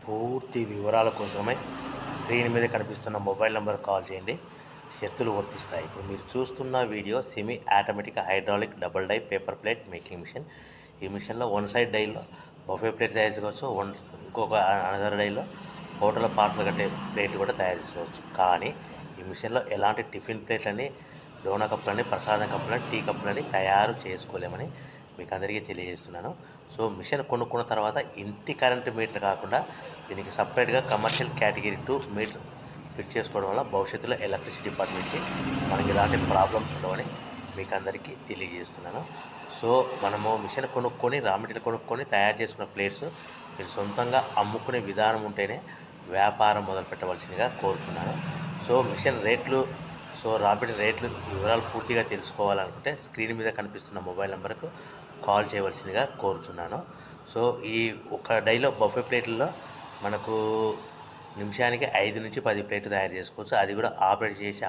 పూర్తి వివరాల కోసమే స్క్రీన్ మీద కనిపిస్తున్న మొబైల్ నెంబర్ కాల్ చేయండి. షరతులు వర్తిస్తాయి. ఇప్పుడు మీరు చూస్తున్న video semi automatic hydraulic double die paper plate making machine. ఈ మిషన్లో వన్ సైడ్ డైలో బఫే ప్లేట్ తయారు చేసుకోవచ్చు. ఇంకొక అనదర్ డైలో హోటల్ పార్సల్ కట్టే ప్లేట్లు కూడా తయారు చేసుకోవచ్చు. కానీ ఈ మిషన్లో ఎలాంటి టిఫిన్ ప్లేట్లని, డోనా కప్పులని, ప్రసాదం కప్పులని, టీ కప్పులని తయారు చేసుకోలేమని మీకు అందరికీ తెలియజేస్తున్నాను. సో మిషన్ కొనుక్కున్న తర్వాత ఇంటి కరెంటు మీటర్ కాకుండా దీనికి సపరేట్గా కమర్షియల్ కేటగిరీ 2 మీటర్ ఫిట్ చేసుకోవడం వల్ల భవిష్యత్తులో ఎలక్ట్రిసిటీ డిపార్ట్మెంట్ నుంచి మనకి ఎలాంటి ప్రాబ్లమ్స్ ఉండవని మీకు అందరికీ తెలియజేస్తున్నాను. సో మనము మిషన్ కొనుక్కొని రా మెటీరియల్ కొనుక్కొని తయారు చేసుకున్న ప్లేట్స్ మీరు సొంతంగా అమ్ముకునే విధానం ఉంటేనే వ్యాపారం మొదలు పెట్టవలసిందిగా కోరుతున్నాను. సో మిషన్ రేట్లు, రా మెటీరియల్ రేట్లు వివరాలు పూర్తిగా తెలుసుకోవాలనుకుంటే స్క్రీన్ మీద కనిపిస్తున్న మొబైల్ నెంబర్కు కాల్ చేయవలసిందిగా కోరుతున్నాను. సో ఈ ఒక డైలో బఫే ప్లేట్లలో మనకు నిమిషానికి 5 నుంచి 10 ప్లేట్లు తయారు చేసుకోవచ్చు. అది కూడా ఆపరేట్ చేసి